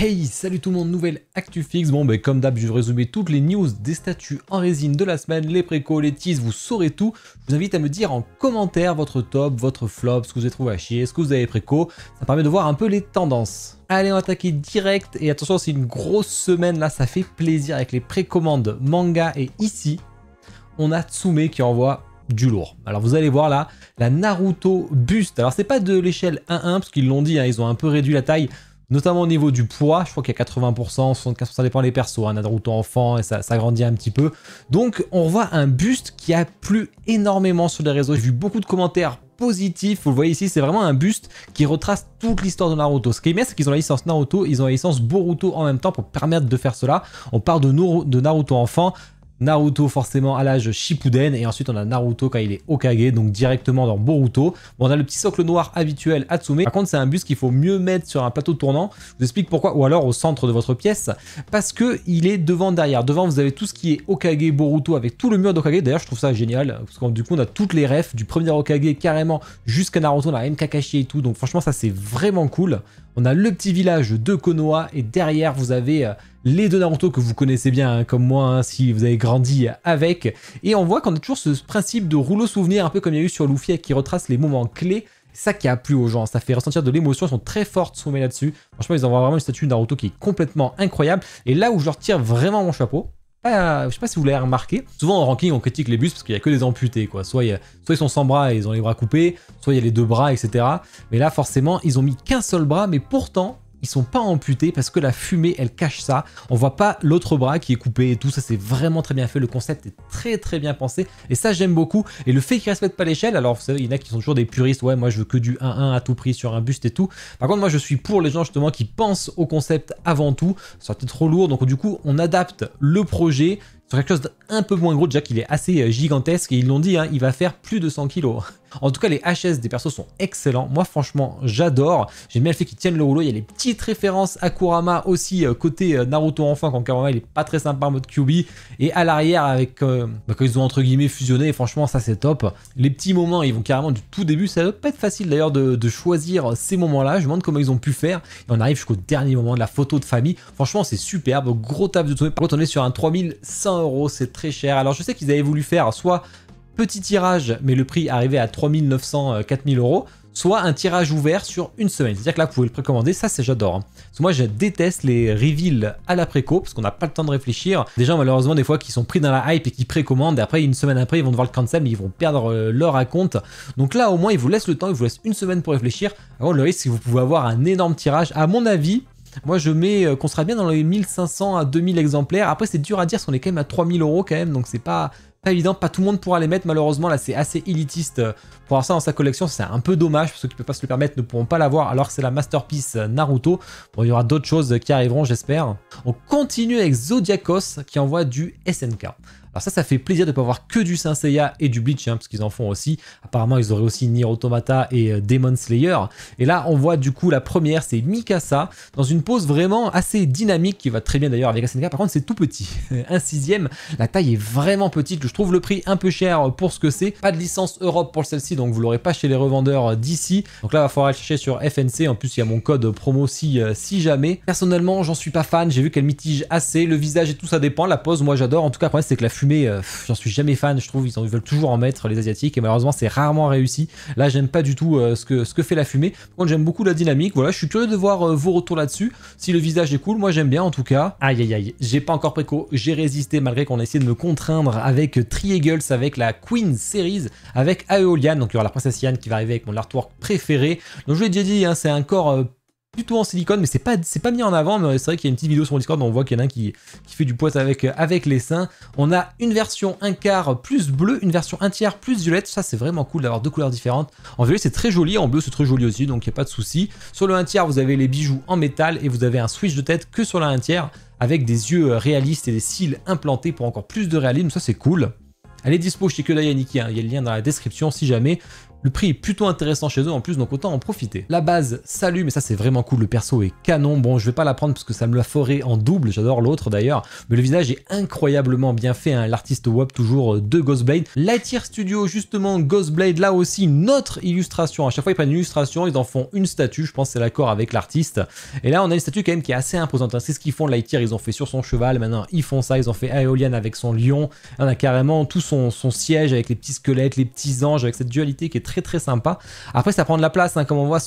Hey, salut tout le monde, nouvelle Actu Fixe. Bon, comme d'hab, je vais résumer toutes les news des statuts en résine de la semaine, les précos, les teases, vous saurez tout. Je vous invite à me dire en commentaire votre top, votre flop, ce que vous avez trouvé à chier, ce que vous avez préco. Ça permet de voir un peu les tendances. Allez, on va attaquer direct. Et attention, c'est une grosse semaine là, ça fait plaisir avec les précommandes manga. Et ici, on a Tsume qui envoie du lourd. Alors vous allez voir là, la Naruto Buste. Alors c'est pas de l'échelle 1-1, parce qu'ils l'ont dit, hein, ils ont un peu réduit la taille. Notamment au niveau du poids, je crois qu'il y a 80%, 75%, ça dépend des persos, hein, Naruto enfant, et ça grandit un petit peu. Donc on voit un buste qui a plu énormément sur les réseaux. J'ai vu beaucoup de commentaires positifs, vous le voyez ici, c'est vraiment un buste qui retrace toute l'histoire de Naruto. Ce qui est bien, c'est qu'ils ont la licence Naruto, ils ont la licence Boruto en même temps pour permettre de faire cela. On part de Naruto enfant, Naruto forcément à l'âge Shippuden, et ensuite on a Naruto quand il est Hokage, donc directement dans Boruto. Bon, on a le petit socle noir habituel Hatsume. Par contre, c'est un buste qu'il faut mieux mettre sur un plateau tournant. Je vous explique pourquoi, ou alors au centre de votre pièce, parce que il est devant, derrière. Devant, vous avez tout ce qui est Hokage, Boruto, avec tout le mur d'Hokage. D'ailleurs, je trouve ça génial, parce que du coup, on a toutes les refs du premier Hokage carrément jusqu'à Naruto, on a même Kakashi et tout. Donc franchement, ça c'est vraiment cool. On a le petit village de Konoha, et derrière, vous avez les deux Naruto que vous connaissez bien, hein, comme moi, hein, si vous avez grandi avec. Et on voit qu'on a toujours ce principe de rouleau souvenir, un peu comme il y a eu sur Luffy, qui retrace les moments clés. C'est ça qui a plu aux gens, ça fait ressentir de l'émotion, ils sont très forts Tsume là-dessus. Franchement, ils envoient vraiment une statue de Naruto qui est complètement incroyable. Et là où je leur tire vraiment mon chapeau, je sais pas si vous l'avez remarqué, souvent en ranking on critique les bustes parce qu'il y a que des amputés, quoi. Soit ils sont sans bras et ils ont les bras coupés, soit il y a les deux bras, etc. Mais là forcément ils ont mis qu'un seul bras, mais pourtant ils sont pas amputés parce que la fumée elle cache ça. On voit pas l'autre bras qui est coupé et tout, ça c'est vraiment très bien fait, le concept est très bien pensé et ça j'aime beaucoup. Et le fait qu'ils respectent pas l'échelle, alors vous savez il y en a qui sont toujours des puristes, ouais moi je veux que du 1-1 à tout prix sur un buste et tout. Par contre moi je suis pour les gens justement qui pensent au concept avant tout, ça va être trop lourd, donc du coup on adapte le projet sur quelque chose d'un peu moins gros, déjà qu'il est assez gigantesque, et ils l'ont dit, hein, il va faire plus de 100 kg. En tout cas, les HS des persos sont excellents. Moi, franchement, j'adore. J'aime bien le fait qu'ils tiennent le rouleau. Il y a les petites références à Kurama aussi, côté Naruto enfant, quand Kurama il est pas très sympa en mode Kyuubi. Et à l'arrière, avec quand ils ont entre guillemets fusionné, et franchement, ça c'est top. Les petits moments, ils vont carrément du tout début. Ça doit pas être facile d'ailleurs de choisir ces moments-là. Je me demande comment ils ont pu faire. Et on arrive jusqu'au dernier moment de la photo de famille. Franchement, c'est superbe. Gros taf de tout. Par contre, on est sur un 3100 €. C'est très cher. Alors, je sais qu'ils avaient voulu faire soit petit tirage, mais le prix arrivait à 3900, 4000 €, soit un tirage ouvert sur une semaine. C'est-à-dire que là, vous pouvez le précommander, ça c'est j'adore. Hein. Parce que moi, je déteste les reveals à la préco, parce qu'on n'a pas le temps de réfléchir. Des gens, malheureusement, des fois, qui sont pris dans la hype et qui précommandent, et après, une semaine après, ils vont devoir le cancel, mais ils vont perdre leur acompte. Donc là, au moins, ils vous laissent le temps, ils vous laissent une semaine pour réfléchir. Alors, le risque, c'est que vous pouvez avoir un énorme tirage. À mon avis, moi je mets qu'on sera bien dans les 1500 à 2000 exemplaires. Après c'est dur à dire parce qu'on est quand même à 3000 € quand même, donc c'est pas évident, pas tout le monde pourra les mettre malheureusement. Là c'est assez élitiste pour avoir ça dans sa collection, c'est un peu dommage, pour ceux qui ne peuvent pas se le permettre ne pourront pas l'avoir alors que c'est la masterpiece Naruto. Bon, il y aura d'autres choses qui arriveront j'espère. On continue avec Zodiacos qui envoie du SNK. Alors ça fait plaisir de ne pas avoir que du Saint Seiya et du Bleach, hein, parce qu'ils en font aussi. Apparemment, ils auraient aussi Nier Automata et Demon Slayer. Et là, on voit du coup la première, c'est Mikasa, dans une pose vraiment assez dynamique, qui va très bien d'ailleurs avec SNK. Par contre, c'est tout petit. Un 6ème, la taille est vraiment petite. Je trouve le prix un peu cher pour ce que c'est. Pas de licence Europe pour celle-ci, donc vous l'aurez pas chez les revendeurs d'ici. Donc là, il va falloir le chercher sur FNC. En plus, il y a mon code promo si jamais. Personnellement, j'en suis pas fan. J'ai vu qu'elle mitige assez. Le visage et tout, ça dépend. La pose, moi j'adore. En tout cas, le problème, c'est que la fumée, j'en suis jamais fan, je trouve ils veulent toujours en mettre les asiatiques et malheureusement c'est rarement réussi. Là j'aime pas du tout ce que fait la fumée. Par contre j'aime beaucoup la dynamique, voilà, je suis curieux de voir vos retours là-dessus. Si le visage est cool, moi j'aime bien en tout cas. Aïe aïe aïe, j'ai pas encore préco, j'ai résisté malgré qu'on a essayé de me contraindre avec Triangles, avec la Queen Series, avec Aeolian, donc il y aura la princesse Yan qui va arriver avec mon artwork préféré. Donc je vous l'ai déjà dit, hein, c'est un corps plutôt en silicone, mais c'est pas mis en avant, mais c'est vrai qu'il y a une petite vidéo sur mon Discord où on voit qu'il y en a un qui fait du poids avec les seins. On a une version 1/4 plus bleu, une version 1/3 plus violette, ça c'est vraiment cool d'avoir deux couleurs différentes. En violet c'est très joli, en bleu c'est très joli aussi, donc il n'y a pas de souci. Sur le 1/3 vous avez les bijoux en métal et vous avez un switch de tête que sur la 1/3 avec des yeux réalistes et des cils implantés pour encore plus de réalisme, ça c'est cool. Elle est dispo chez Kodai Aniki, hein. Il y a le lien dans la description si jamais. Le prix est plutôt intéressant chez eux en plus, donc autant en profiter. La base s'allume, et ça c'est vraiment cool, le perso est canon. Bon, je vais pas la prendre parce que ça me la ferait en double, j'adore l'autre d'ailleurs, mais le visage est incroyablement bien fait, hein. L'artiste WAP toujours de Ghostblade. Lightyear Studio, justement, Ghostblade, là aussi une autre illustration. À chaque fois ils prennent une illustration, ils en font une statue, je pense que c'est l'accord avec l'artiste. Et là on a une statue quand même qui est assez imposante, hein. C'est ce qu'ils font Lightyear, ils ont fait sur son cheval, maintenant ils font ça, ils ont fait Aeolian avec son lion, on a carrément tout son siège avec les petits squelettes, les petits anges, avec cette dualité qui est très très sympa. Après ça prend de la place, hein, comme on voit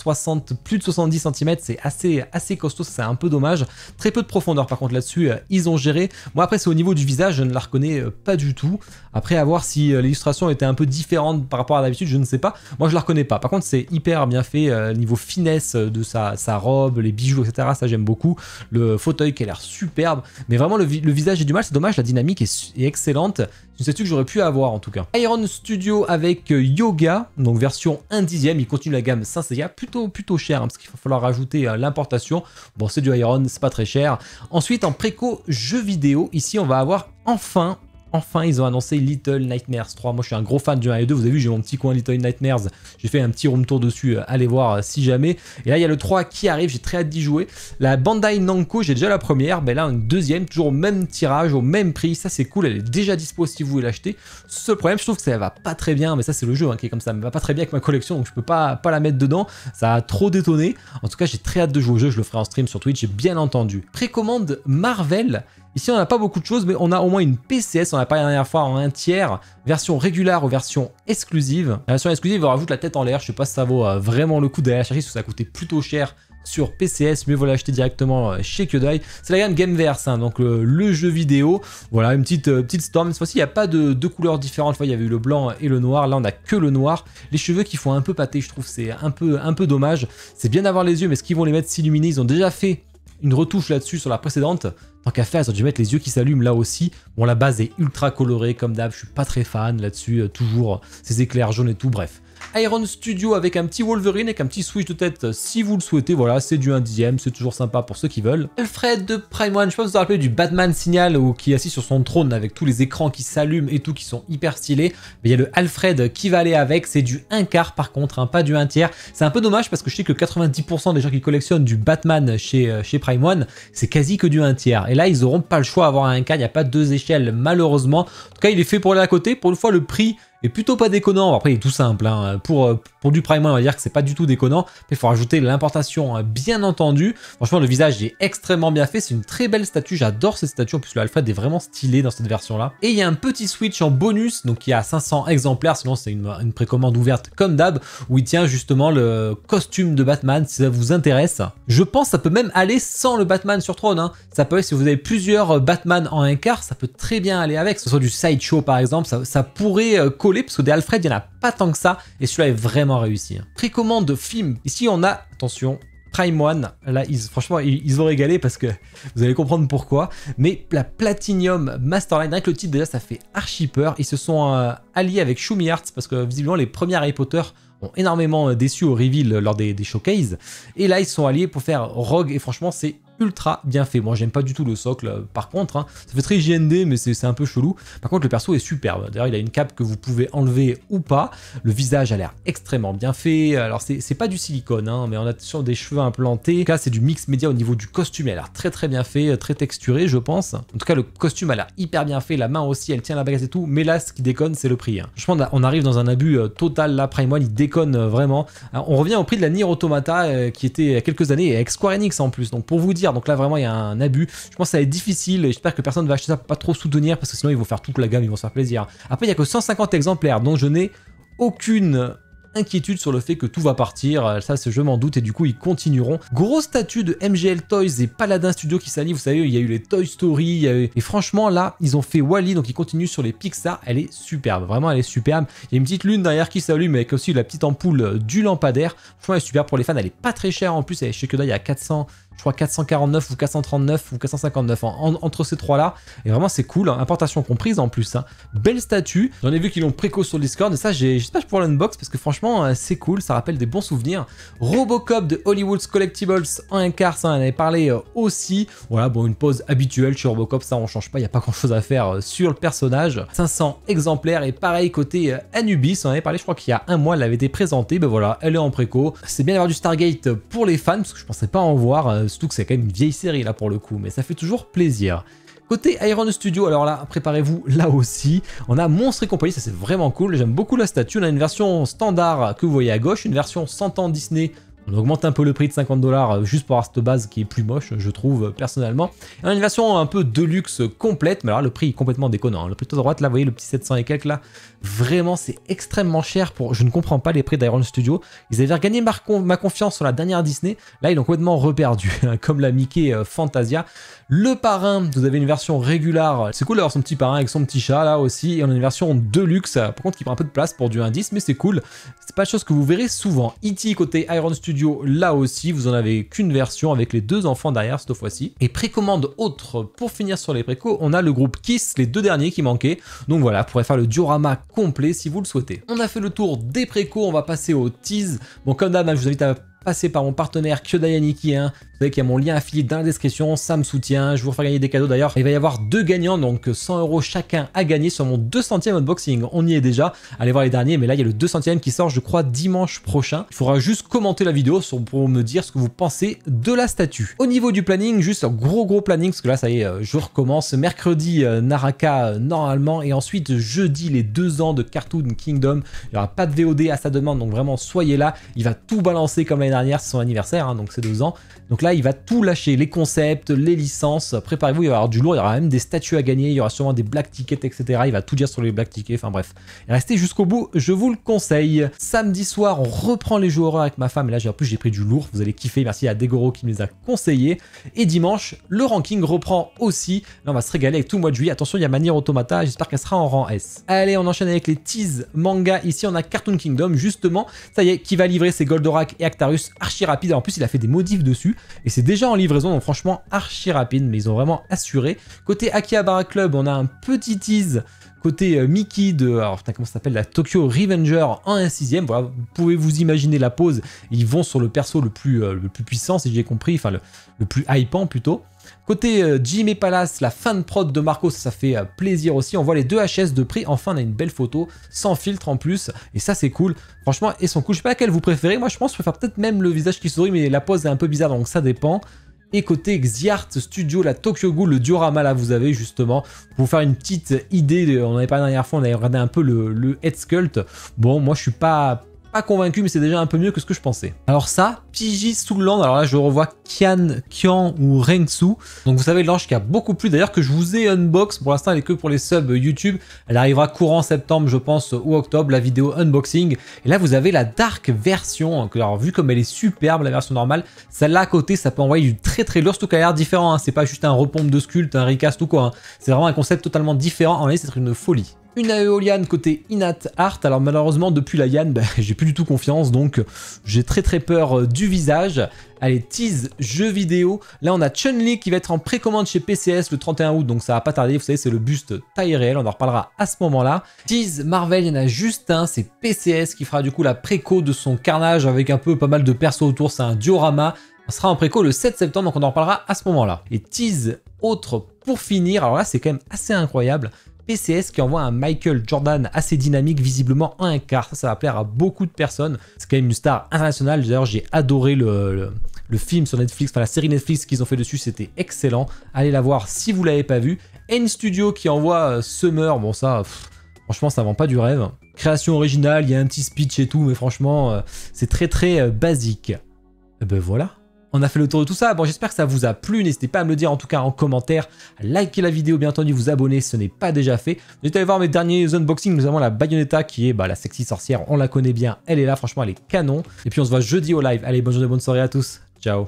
plus de 70 cm, c'est assez costaud, c'est un peu dommage. Très peu de profondeur par contre là-dessus, ils ont géré. Moi après c'est au niveau du visage, je ne la reconnais pas du tout. Après à voir si l'illustration était un peu différente par rapport à d'habitude, je ne sais pas. Moi je la reconnais pas. Par contre c'est hyper bien fait, niveau finesse de sa robe, les bijoux, etc. Ça j'aime beaucoup. Le fauteuil qui a l'air superbe. Mais vraiment le visage est du mal, c'est dommage, la dynamique est excellente. C'est une statue que j'aurais pu avoir en tout cas. Iron Studio avec Yoga, donc version 1/10, il continue la gamme Saint Seiya, plutôt cher, hein, parce qu'il va falloir rajouter l'importation. Bon, c'est du Iron, c'est pas très cher. Ensuite, en préco jeux vidéo, ici on va avoir enfin, ils ont annoncé Little Nightmares 3. Moi, je suis un gros fan du 1 et 2. Vous avez vu, j'ai mon petit coin Little Nightmares. J'ai fait un petit room tour dessus. Allez voir si jamais. Et là, il y a le 3 qui arrive. J'ai très hâte d'y jouer. La Bandai Namco, j'ai déjà la première. Ben là, une deuxième, toujours au même tirage, au même prix. Ça, c'est cool. Elle est déjà dispo si vous voulez l'acheter. Seul problème, je trouve que ça va pas très bien. Mais ça, c'est le jeu, hein, qui est comme ça. Ça va pas très bien avec ma collection. Donc, je peux pas la mettre dedans. Ça a trop détonné. En tout cas, j'ai très hâte de jouer au jeu. Je le ferai en stream sur Twitch, bien entendu. Précommande Marvel. Ici, on n'a pas beaucoup de choses, mais on a au moins une PCS, on a parlé la dernière fois, en 1/3, version régulière ou version exclusive. La version exclusive, on rajoute la tête en l'air, je sais pas si ça vaut vraiment le coup d'aller la chercher, parce que ça a coûté plutôt cher sur PCS, mieux vaut l'acheter directement chez Kyodai. C'est la gamme Gameverse, hein, donc le jeu vidéo. Voilà, une petite Storm. Cette fois-ci, il n'y a pas de deux couleurs différentes. Une fois, il y avait eu le blanc et le noir. Là, on n'a que le noir. Les cheveux qui font un peu pâter, je trouve, c'est un peu dommage. C'est bien d'avoir les yeux, mais est-ce qu'ils vont les mettre s'illuminer? Ils ont déjà fait une retouche là-dessus sur la précédente. Tant qu'à faire, ils ont dû mettre les yeux qui s'allument là aussi. Bon, la base est ultra colorée comme d'hab, je suis pas très fan là-dessus, toujours ces éclairs jaunes et tout, bref. Iron Studio avec un petit Wolverine, avec un petit switch de tête si vous le souhaitez, voilà, c'est du 1/10, c'est toujours sympa pour ceux qui veulent. Alfred de Prime One, je sais pas si vous vous rappelez du Batman Signal qui est assis sur son trône avec tous les écrans qui s'allument et tout, qui sont hyper stylés. Mais il y a le Alfred qui va aller avec, c'est du 1/4 par contre, hein, pas du 1/3. C'est un peu dommage parce que je sais que 90% des gens qui collectionnent du Batman chez Prime One, c'est quasi que du 1/3. Et là, ils auront pas le choix d'avoir un 1/4, il n'y a pas deux échelles malheureusement. En tout cas, il est fait pour aller à côté. Pour une fois, le prix est plutôt pas déconnant. Après, il est tout simple, hein. Pour du Prime One, on va dire que c'est pas du tout déconnant. Après, il faut rajouter l'importation, bien entendu. Franchement, le visage est extrêmement bien fait. C'est une très belle statue. J'adore cette statue. En plus, le Alfred est vraiment stylé dans cette version-là. Et il y a un petit switch en bonus, donc il y a 500 exemplaires. Sinon, c'est une précommande ouverte comme d'hab, où il tient justement le costume de Batman, si ça vous intéresse. Je pense que ça peut même aller sans le Batman sur trône, hein. Ça peut, si vous avez plusieurs Batman en 1/4, ça peut très bien aller avec. Que ce soit du Sideshow, par exemple, ça pourrait coller, parce que des Alfred, il n'y en a pas tant que ça, et celui-là est vraiment réussi. Précommande film. Ici, on a, attention, Prime One. Là, franchement, ils ont régalé parce que vous allez comprendre pourquoi. Mais la Platinum Masterline, avec le titre, déjà, ça fait archi peur. Ils se sont alliés avec Shumi Arts parce que visiblement, les premiers Harry Potter ont énormément déçu au reveal lors des showcases. Et là, ils se sont alliés pour faire Rogue, et franchement, c'est ultra bien fait. Moi, j'aime pas du tout le socle, par contre, hein. Ça fait très JND, mais c'est un peu chelou. Par contre, le perso est superbe. D'ailleurs, il a une cape que vous pouvez enlever ou pas. Le visage a l'air extrêmement bien fait. Alors, c'est pas du silicone, hein, mais on a sur des cheveux implantés. En tout cas, c'est du mix média au niveau du costume. Il a l'air très bien fait, très texturé, je pense. En tout cas, le costume a l'air hyper bien fait. La main aussi, elle tient la baguette et tout. Mais là, ce qui déconne, c'est le prix, hein. Franchement, on arrive dans un abus total. Là, Prime One, il déconne vraiment. Alors, on revient au prix de la Nier Automata, qui était il y a quelques années, et avec Square Enix en plus. Donc, pour vous dire, donc là vraiment il y a un abus. Je pense que ça va être difficile, et j'espère que personne va acheter ça pour pas trop soutenir, parce que sinon ils vont faire toute la gamme, ils vont se faire plaisir. Après il n'y a que 150 exemplaires, donc je n'ai aucune inquiétude sur le fait que tout va partir, ça je m'en doute, et du coup ils continueront. Gros statut de MGL Toys et Paladin Studio qui s'allient, vous savez, il y a eu les Toy Story, et franchement là ils ont fait Wall-E, donc ils continuent sur les Pixar, elle est superbe, vraiment elle est superbe. Il y a une petite lune derrière qui s'allume avec aussi la petite ampoule du lampadaire, franchement elle est super pour les fans, elle est pas très chère en plus, elle est chez Kyodai à 400, je crois 449 ou 439 ou 459 entre ces trois-là. Et vraiment, c'est cool, hein. Importation comprise en plus, hein. Belle statue. J'en ai vu qu'ils l'ont préco sur le Discord et ça, j'espère que je pourrai l'unbox parce que franchement, c'est cool, ça rappelle des bons souvenirs. Robocop de Hollywood's Collectibles en un quart, ça on en avait parlé aussi. Voilà, bon, une pose habituelle chez Robocop, ça on change pas, il n'y a pas grand chose à faire sur le personnage. 500 exemplaires et pareil côté Anubis, on en avait parlé, je crois qu'il y a un mois, elle avait été présentée. Ben voilà, elle est en préco. C'est bien d'avoir du Stargate pour les fans parce que je pensais pas en voir, surtout que c'est quand même une vieille série là pour le coup, mais ça fait toujours plaisir. Côté Iron Studio, alors là, préparez-vous là aussi. On a Monstres et compagnie, ça c'est vraiment cool. J'aime beaucoup la statue. On a une version standard que vous voyez à gauche, une version 100 ans Disney. On augmente un peu le prix de 50 $ juste pour avoir cette base qui est plus moche, je trouve, personnellement. Et on a une version un peu deluxe complète, mais alors le prix est complètement déconnant. Le prix tout à droite, là, vous voyez le petit 700 et quelques là. Vraiment, c'est extrêmement cher pour... Je ne comprends pas les prix d'Iron Studio. Ils avaient regagné ma confiance sur la dernière Disney. Là, ils l'ont complètement reperdu, comme la Mickey Fantasia. Le parrain, vous avez une version régulière. C'est cool d'avoir son petit parrain avec son petit chat là aussi. Et on a une version deluxe, par contre, qui prend un peu de place pour du indice, mais c'est cool. C'est pas une chose que vous verrez souvent. E.T. côté Iron Studio, là aussi, vous en avez qu'une version avec les deux enfants derrière cette fois-ci. Et précommande autre, pour finir sur les précos, on a le groupe Kiss, les deux derniers qui manquaient. Donc voilà, vous pourrez faire le diorama complet si vous le souhaitez. On a fait le tour des précos, on va passer au tease. Bon, comme d'hab, je vous invite à passer par mon partenaire Kyodai Aniki, hein. Vous savez qu'il y a mon lien affilié dans la description, ça me soutient, je vais vous faire gagner des cadeaux d'ailleurs. Il va y avoir 2 gagnants, donc 100 € chacun à gagner sur mon 200e unboxing. On y est déjà, allez voir les derniers, mais là il y a le 200e qui sort je crois dimanche prochain. Il faudra juste commenter la vidéo pour me dire ce que vous pensez de la statue. Au niveau du planning, juste un gros planning, parce que là ça y est, je recommence. Mercredi, Naraka normalement, et ensuite jeudi les 2 ans de Cartoon Kingdom. Il n'y aura pas de VOD à sa demande, donc vraiment soyez là. Il va tout balancer comme l'année dernière, c'est son anniversaire, hein, donc c'est 2 ans. Donc là, il va tout lâcher, les concepts, les licences. Préparez-vous, il va y avoir du lourd, il y aura même des statues à gagner, il y aura sûrement des black tickets, etc. Il va tout dire sur les black tickets, enfin bref. Restez jusqu'au bout, je vous le conseille. Samedi soir, on reprend les jeux horreur avec ma femme. Et là, en plus, j'ai pris du lourd, vous allez kiffer. Merci à Degoro qui me les a conseillés. Et dimanche, le ranking reprend aussi. Là, on va se régaler avec tout le mois de juillet. Attention, il y a Manier Automata, j'espère qu'elle sera en rang S. Allez, on enchaîne avec les teas manga. Ici, on a Cartoon Kingdom, justement. Ça y est, qui va livrer ses Goldorak et Actarus archi rapide. En plus, il a fait des modifs dessus. Et c'est déjà en livraison, donc franchement archi rapide, mais ils ont vraiment assuré. Côté Akihabara Club, on a un petit tease côté Mickey de, alors putain, comment ça s'appelle, la Tokyo Revenger en 1/6. Voilà, vous pouvez vous imaginer la pose. Ils vont sur le perso le plus puissant, si j'ai compris, enfin le plus hypant plutôt. Côté Jimmy Palace, la fan prod de Marco, ça fait plaisir aussi. On voit les 2 HS de prix. Enfin, on a une belle photo, sans filtre en plus. Et ça, c'est cool. Franchement, ils sont cool. Je sais pas laquelle vous préférez. Moi, je pense que je préfère peut-être même le visage qui sourit, mais la pose est un peu bizarre, donc ça dépend. Et côté Xiart Studio, la Tokyo Ghoul, le diorama, là, vous avez justement, pour vous faire une petite idée. On en avait parlé la dernière fois, on avait regardé un peu le head sculpt. Bon, moi, je suis pas convaincu, mais c'est déjà un peu mieux que ce que je pensais. Alors ça, Piji Soulland, alors là je revois Kian ou Rengsu. Donc vous savez l'ange qui a beaucoup plu, d'ailleurs que je vous ai unbox, pour l'instant elle est que pour les subs YouTube. Elle arrivera courant septembre je pense ou octobre, la vidéo unboxing. Et là vous avez la dark version, alors vu comme elle est superbe la version normale, celle-là à côté ça peut envoyer du très lourd, surtout qu'elle a l'air différent, hein. C'est pas juste un repompe de sculpte, un recast ou quoi, hein. C'est vraiment un concept totalement différent, en vrai c'est une folie. Une Aeolian côté Inat Art, alors malheureusement depuis la Yann, j'ai plus du tout confiance, donc j'ai très peur du visage. Allez, tease jeu vidéo, là on a Chun-Li qui va être en précommande chez PCS le 31 août, donc ça va pas tarder, vous savez c'est le buste taille réelle, on en reparlera à ce moment-là. Tease Marvel, il y en a juste un, c'est PCS qui fera du coup la préco de son Carnage avec un peu pas mal de persos autour, c'est un diorama. On sera en préco le 7 septembre, donc on en reparlera à ce moment-là. Et tease autre pour finir, alors là c'est quand même assez incroyable. PCS qui envoie un Michael Jordan assez dynamique, visiblement en un quart. Ça va plaire à beaucoup de personnes. C'est quand même une star internationale. D'ailleurs, j'ai adoré le film sur Netflix, enfin la série Netflix qu'ils ont fait dessus, c'était excellent. Allez la voir si vous ne l'avez pas vu. N-Studio qui envoie Summer, bon ça, franchement, ça vend pas du rêve. Création originale, il y a un petit speech et tout, mais franchement, c'est très basique. Et ben voilà. On a fait le tour de tout ça. Bon, j'espère que ça vous a plu. N'hésitez pas à me le dire en tout cas en commentaire. Likez la vidéo, bien entendu, vous abonner si ce n'est pas déjà fait. N'hésitez à aller voir mes derniers unboxings, notamment la Bayonetta qui est la sexy sorcière. On la connaît bien. Elle est là, franchement, elle est canon. Et puis on se voit jeudi au live. Allez, bonne journée, bonne soirée à tous. Ciao.